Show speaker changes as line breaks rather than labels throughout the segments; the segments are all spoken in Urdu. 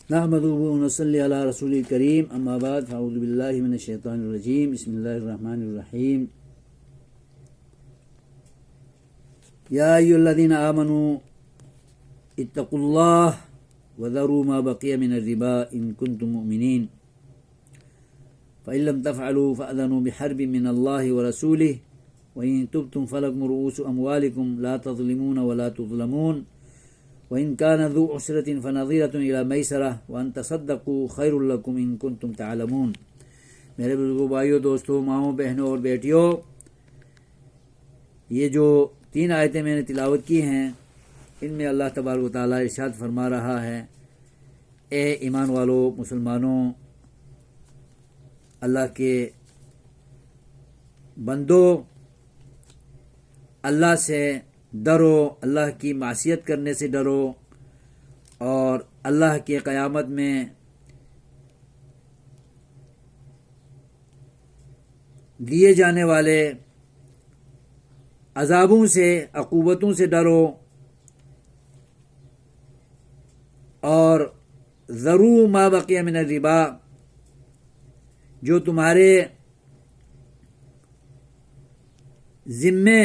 نحمده ونصلي على رسول الكريم اما بعد فاعوذ بالله من الشيطان الرجيم بسم الله الرحمن الرحيم يا أيها الذين آمنوا اتقوا الله وذروا ما بقي من الربا إن كنتم مؤمنين فإن لم تفعلوا فأذنوا بحرب من الله ورسوله وإن تبتم فلكم رؤوس أموالكم لا تظلمون ولا تظلمون وإن كان ذو عسرة فنظيرة إلى ميسرة وأن تصدقوا خير لكم إن كنتم تعلمون۔ میرے بزرگوں، بھائیوں، دوستوں، ماؤں، بہنوں اور بیٹیوں، یہ جو 3 آیتیں میں نے تلاوت کی ہیں، ان میں اللہ تبارک و تعالیٰ ارشاد فرما رہا ہے، اے ایمان والو، مسلمانوں، اللہ کے بندو، اللہ سے ڈرو، اللہ کی معصیت کرنے سے ڈرو، اور اللہ کے قیامت میں دیے جانے والے عذابوں سے، عقوبتوں سے ڈرو، اور ذرو ما بقی من الربا، جو تمہارے ذمے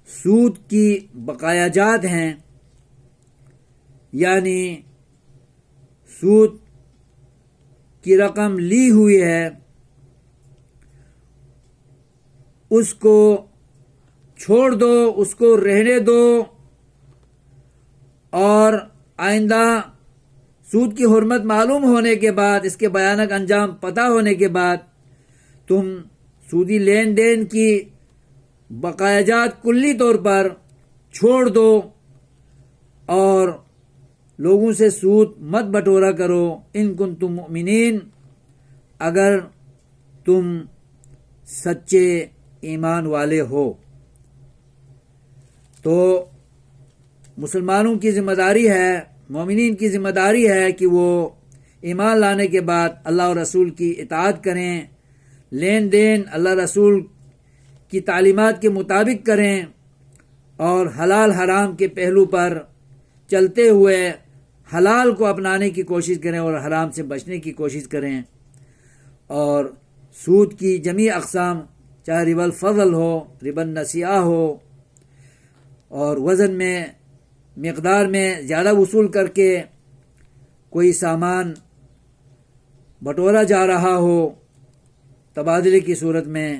سود کی بقایا جات ہیں، یعنی سود کی رقم لی ہوئی ہے، اس کو چھوڑ دو، اس کو رہنے دو، اور آئندہ سود کی حرمت معلوم ہونے کے بعد، اس کے بھیانک انجام پتہ ہونے کے بعد، تم سودی لین دین کی بقایا جات کلی طور پر چھوڑ دو، اور لوگوں سے سود مت بٹورا کرو، ان کنتم مؤمنین، اگر تم سچے ایمان والے ہو۔ تو مسلمانوں کی ذمہ داری ہے، مومنین کی ذمہ داری ہے کہ وہ ایمان لانے کے بعد اللہ اور رسول کی اطاعت کریں، لین دین اللہ رسول کی تعلیمات کے مطابق کریں، اور حلال حرام کے پہلو پر چلتے ہوئے حلال کو اپنانے کی کوشش کریں اور حرام سے بچنے کی کوشش کریں، اور سود کی جمیع اقسام، چاہے ربا الفضل ہو، ربا النسیئہ ہو، اور وزن میں، مقدار میں زیادہ وصول کر کے کوئی سامان بٹورا جا رہا ہو تبادلے کی صورت میں،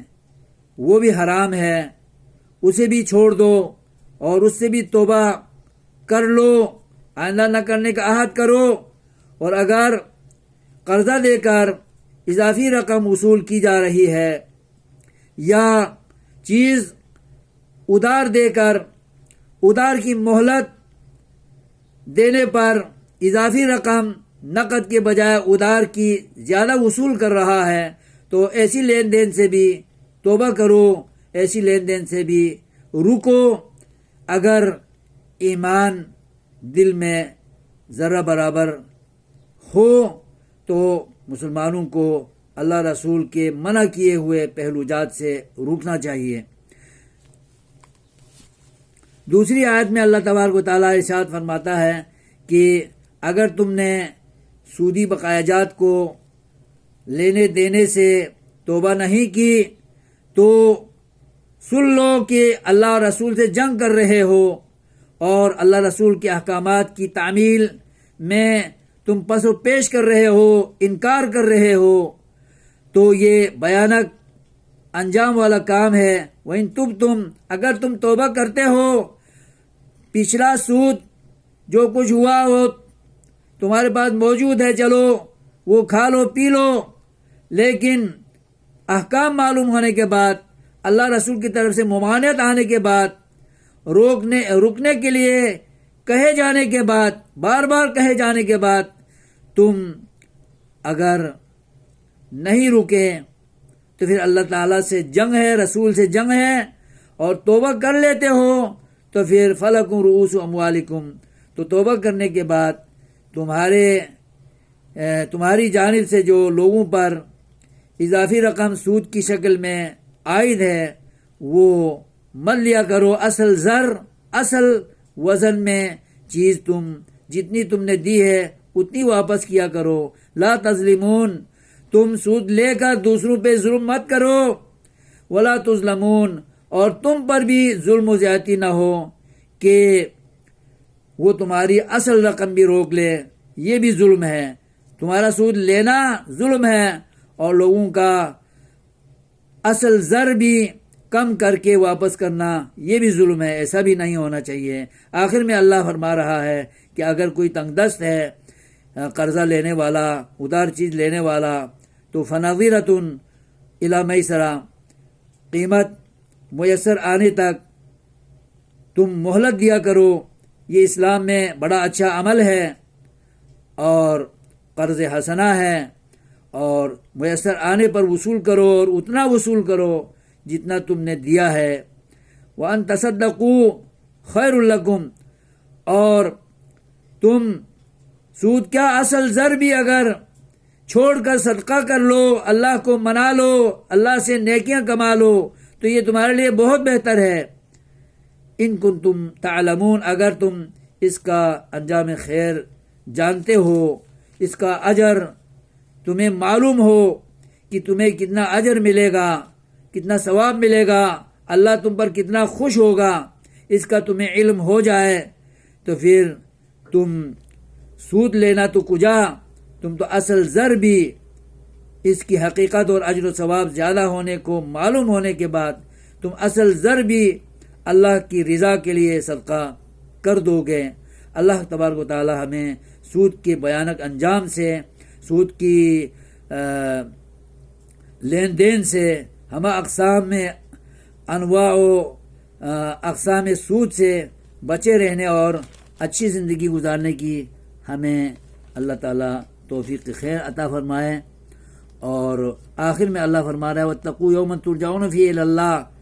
وہ بھی حرام ہے، اسے بھی چھوڑ دو، اور اس سے بھی توبہ کر لو، آئندہ نہ کرنے کا عہد کرو، اور اگر قرضہ دے کر اضافی رقم وصول کی جا رہی ہے، یا چیز ادھار دے کر ادھار کی مہلت دینے پر اضافی رقم نقد کے بجائے ادھار کی زیادہ وصول کر رہا ہے، تو ایسی لین دین سے بھی توبہ کرو، ایسی لین دین سے بھی رکو، اگر ایمان دل میں ذرہ برابر ہو تو مسلمانوں کو اللہ رسول کے منع کیے ہوئے پہلو جات سے روکنا چاہیے۔ دوسری آیت میں اللہ تبارک و تعالیٰ ارشاد فرماتا ہے کہ اگر تم نے سودی بقایا جات کو لینے دینے سے توبہ نہیں کی تو سن لو کہ اللہ رسول سے جنگ کر رہے ہو، اور اللہ رسول کے احکامات کی تعمیل میں تم پس و پیش کر رہے ہو، انکار کر رہے ہو، تو یہ بھیانک انجام والا کام ہے۔ وَإِن تُبْتُمْ، اگر تم توبہ کرتے ہو، پچھلا سود جو کچھ ہوا ہو تمہارے پاس موجود ہے، چلو وہ کھا لو پی لو، لیکن احکام معلوم ہونے کے بعد، اللہ رسول کی طرف سے ممانعت آنے کے بعد، رکنے کے لیے کہے جانے کے بعد، بار بار کہے جانے کے بعد، تم اگر نہیں رکے تو پھر اللہ تعالیٰ سے جنگ ہے، رسول سے جنگ ہے، اور توبہ کر لیتے ہو تو پھر فلکم رؤوس اموالکم، تو توبہ کرنے کے بعد تمہاری جانب سے جو لوگوں پر اضافی رقم سود کی شکل میں عائد ہے وہ مت لیا کرو، اصل زر اصل وزن میں چیز جتنی تم نے دی ہے اتنی واپس کیا کرو. لا تظلمون، تم سود لے کر دوسروں پہ ظلم مت کرو. ولا تظلمون، اور تم پر بھی ظلم و زیادتی نہ ہو کہ وہ تمہاری اصل رقم بھی روک لے. یہ بھی ظلم ہے. تمہارا سود لینا ظلم ہے اور لوگوں کا اصل زر بھی کم کر کے واپس کرنا یہ بھی ظلم ہے. ایسا بھی نہیں ہونا چاہیے. آخر میں اللہ فرما رہا ہے کہ اگر کوئی تنگ دست ہے، قرضہ لینے والا، ادھار چیز لینے والا، تو فنظیرۃ الی میسرہ، قیمت میسر آنے تک تم مہلت دیا کرو. یہ اسلام میں بڑا اچھا عمل ہے اور قرض حسنہ ہے، اور میسر آنے پر وصول کرو اور اتنا وصول کرو جتنا تم نے دیا ہے. وَأَن تَصَدَّقُوا خَيْرٌ لَكُمْ، اور تم سود کیا اصل زر بھی اگر چھوڑ کر صدقہ کر لو، اللہ کو منا لو، اللہ سے نیکیاں کما لو تو یہ تمہارے لیے بہت بہتر ہے. ان کنتم تعلمون، اگر تم اس کا انجام خیر جانتے ہو، اس کا اجر تمہیں معلوم ہو کہ تمہیں کتنا اجر ملے گا، کتنا ثواب ملے گا، اللہ تم پر کتنا خوش ہوگا، اس کا تمہیں علم ہو جائے تو پھر تم سود لینا تو کجا، تم تو اصل زر بھی اس کی حقیقت اور اجر و ثواب زیادہ ہونے کو معلوم ہونے کے بعد تم اصل زر بھی اللہ کی رضا کے لیے صدقہ کر دو گے. اللہ تبارک و تعالی ہمیں سود کے بھیانک انجام سے، سود کی لین دین سے، ہم اقسام میں انواع و اقسام سود سے بچے رہنے اور اچھی زندگی گزارنے کی ہمیں اللہ تعالیٰ توفیق خیر عطا فرمائے. اور آخر میں اللہ فرما رہا ہے وَاتَّقُوا يَوْمًا تُرْجَعُونَ فِيهِ إِلَى اللَّهِ،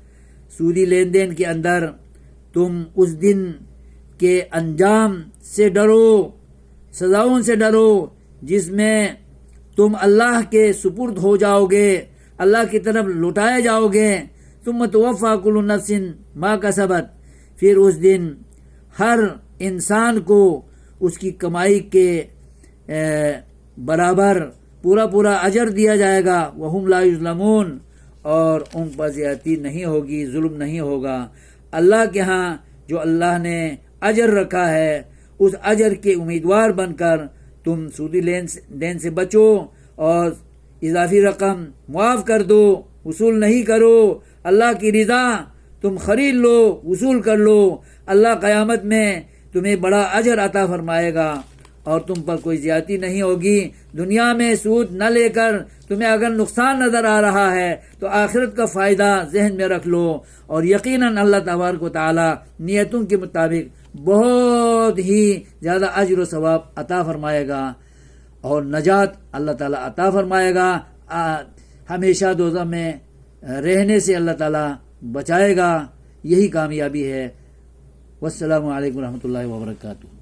سودی لین دین کے اندر تم اس دن کے انجام سے ڈرو، سزاؤں سے ڈرو جس میں تم اللہ کے سپرد ہو جاؤ گے، اللہ کی طرف لوٹائے جاؤ گے. ثُمَّ تُوَفَّىٰ كُلُّ نَفْسٍ مَا كَسَبَتْ، پھر اس دن ہر انسان کو اس کی کمائی کے برابر پورا اجر دیا جائے گا. وَهُمْ لَا يُظْلَمُونَ، اور ان پر زیادتی نہیں ہوگی، ظلم نہیں ہوگا. اللہ کے ہاں جو اللہ نے اجر رکھا ہے اس اجر کے امیدوار بن کر تم سودی لین دین سے بچو اور اضافی رقم معاف کر دو، وصول نہیں کرو. اللہ کی رضا تم خرید لو، وصول کر لو. اللہ قیامت میں تمہیں بڑا اجر عطا فرمائے گا اور تم پر کوئی زیادتی نہیں ہوگی. دنیا میں سود نہ لے کر تمہیں اگر نقصان نظر آ رہا ہے تو آخرت کا فائدہ ذہن میں رکھ لو، اور یقیناً اللہ تبارک و تعالی نیتوں کے مطابق بہت ہی زیادہ اجر و ثواب عطا فرمائے گا اور نجات اللہ تعالی عطا فرمائے گا. ہمیشہ دوزخ میں رہنے سے اللہ تعالی بچائے گا. یہی کامیابی ہے. والسلام علیکم ورحمۃ اللہ وبرکاتہ.